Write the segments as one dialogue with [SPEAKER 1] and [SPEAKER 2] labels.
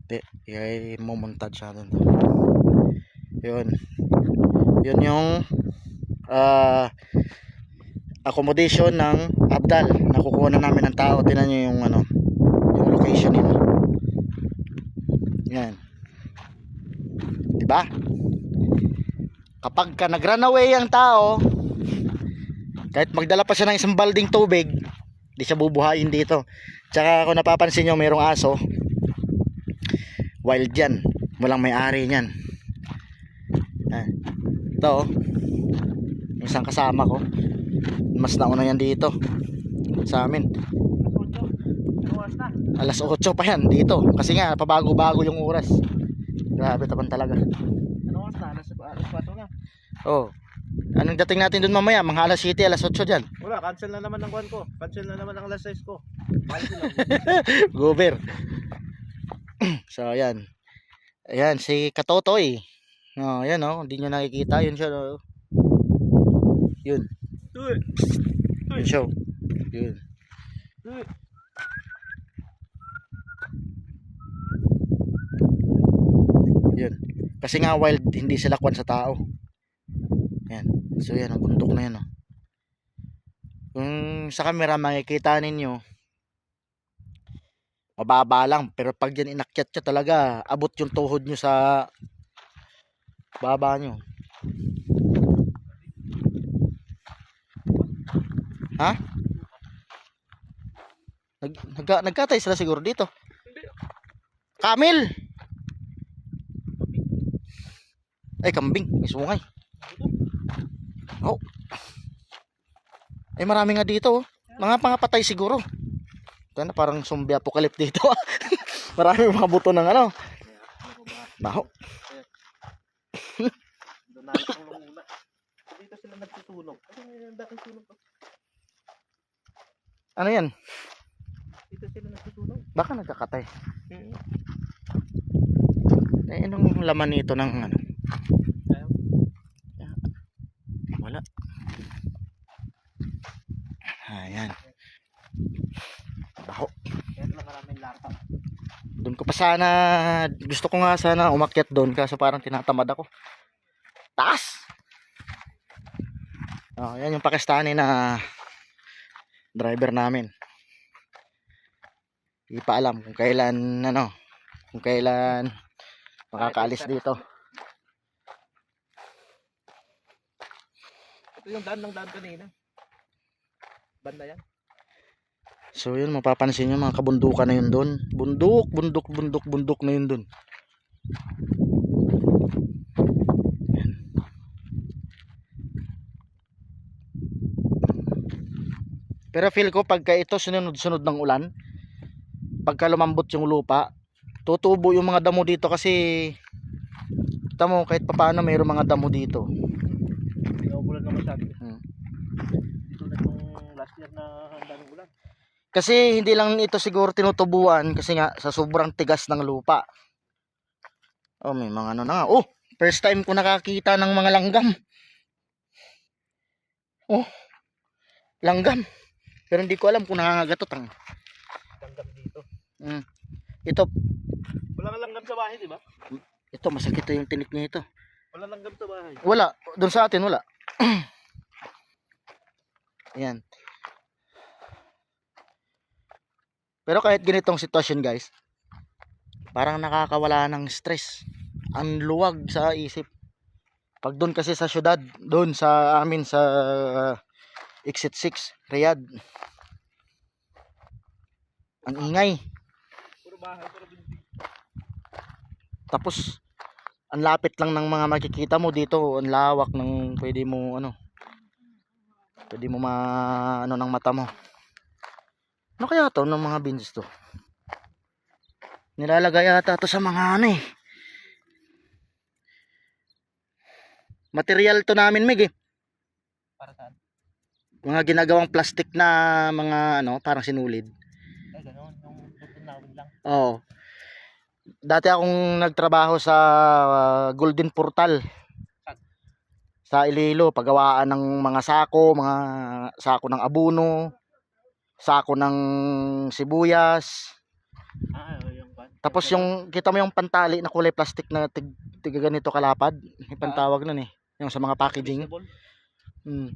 [SPEAKER 1] Hindi, i-montage natin to. Yun. Yun yung accommodation ng Abdal. Nakukuha na namin ng tao. Tingnan nyo yung ano, yung location nito. Yan. Diba? Kapag ka nag-run away ang tao, kahit magdala pa siya ng isang balding tubig, di siya bubuhayin dito. Tsaka kung napapansin nyo, mayroong aso. Wild yan. Walang may-ari niyan. Ito, yung isang kasama ko. Mas nauna yan dito sa amin. Alas 8 pa yan dito. Kasi nga, pabago-bago yung oras. Grabe tapan talaga.
[SPEAKER 2] Ano oras na? Alas 4 na.
[SPEAKER 1] Oh. Anong dating natin dun mamaya? Mga alas 7, alas 8 dyan.
[SPEAKER 2] Wala, cancel na naman ang kwan ko. Cancel na naman ang alas 6 ko. Balik lang.
[SPEAKER 1] Gober. So, ayan. Ayan, si Katotoy. Oh, ayan oh. Hindi nyo nakikita. Yun siya. Oh. Yun. Yun siya. Yun. Yun. Kasi nga wild, hindi sila kwan sa tao. Ayan. So, yan. Ang bundok na yan oh. Kung sa camera makikita ninyo, mababa lang, pero pag yan inakyat nyo talaga, abot yung tuhod nyo sa baba nyo. Ha? Nagkatay sila siguro dito. Kamil! Ay, kambing. May sungay. Oh. Ay, marami nga dito. Oh. Mga pangapatay siguro. Ito na, parang zombie apocalypse dito. Marami mga buto ng ano. Baho.
[SPEAKER 2] Dito sila nagtutunog.
[SPEAKER 1] Ano yan?
[SPEAKER 2] Dito sila nagtutunog.
[SPEAKER 1] Baka nagkakatay. Eh, anong laman nito ng ano? Wala. Ayan. Baho.
[SPEAKER 2] Kaya lang maraming larva.
[SPEAKER 1] Doon ko pa sana, gusto ko nga sana umakyat doon kaso parang tinatamad ako. Taas! Oh, yan yung Pakistani na driver namin. Hindi pa alam kung kailan kung kailan makakaalis dito.
[SPEAKER 2] Ito yung daan ng daan kanina. Banda yan.
[SPEAKER 1] So yun, mapapansin nyo mga kabundukan na yun doon. Bundok na yun doon. Pero feel ko pagka ito sunod-sunod ng ulan, pagka lumambot yung lupa, tutubo yung mga damo dito kasi kita mo kahit papaano mayroong mga damo dito.
[SPEAKER 2] Pinaubulan naman sabi. Dito na itong last year na daming ulan.
[SPEAKER 1] Kasi hindi lang ito siguro tinutubuan kasi nga sa sobrang tigas ng lupa. Oh, may mga ano na nga. Oh, first time ko nakakita ng mga langgam. Oh, langgam. Pero hindi ko alam kung nakakagatot ang.
[SPEAKER 2] Langgam dito.
[SPEAKER 1] Ito,
[SPEAKER 2] Wala kang langgam sa bahay, di ba?
[SPEAKER 1] ito masakit yung tinik niya ito.
[SPEAKER 2] Wala langgam sa bahay.
[SPEAKER 1] Wala, doon sa atin wala. Ayan. Pero kahit ganitong sitwasyon guys, parang nakakawala ng stress. Ang luwag sa isip. Pag doon kasi sa syudad, doon sa amin sa Exit 6, Riyadh. Ang ingay.
[SPEAKER 2] Puro bahay, puro building.
[SPEAKER 1] Tapos ang lapit lang ng mga makikita mo dito, ang lawak ng pwede mo ng mata mo. Ano kaya to ng mga beans to? Nilalagay yata to sa mga ano eh. Material to namin Mig eh.
[SPEAKER 2] Para saan?
[SPEAKER 1] Mga ginagawang plastic na mga parang sinulid.
[SPEAKER 2] Ay, gano'n. Yung tutunawin lang.
[SPEAKER 1] Oo. Dati akong nagtrabaho sa Golden Portal sa Iloilo, paggawaan ng mga sako ng abono, sako ng sibuyas.
[SPEAKER 2] Yung pan.
[SPEAKER 1] Tapos yung, kita mo yung pantali na kulay plastic na tiga ganito kalapad. Yung pantawag nun eh. Yung sa mga packaging.
[SPEAKER 2] Vegetable.
[SPEAKER 1] Hmm.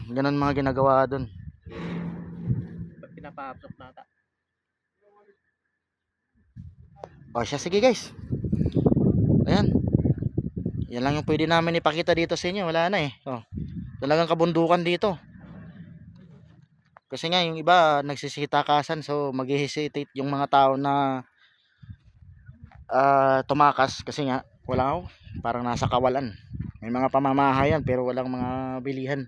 [SPEAKER 1] Ganun mga ginagawa dun.
[SPEAKER 2] Pag pinapaabsok nata.
[SPEAKER 1] O siya, sige guys. Ayan. Yan lang yung pwede namin ipakita dito sa inyo. Wala na eh. O, talagang kabundukan dito. Kasi nga yung iba nagsisitakasan, so mag-hesitate yung mga tao na tumakas kasi nga wala, parang nasa kawalan. May mga pamamahayan pero walang mga bilihan.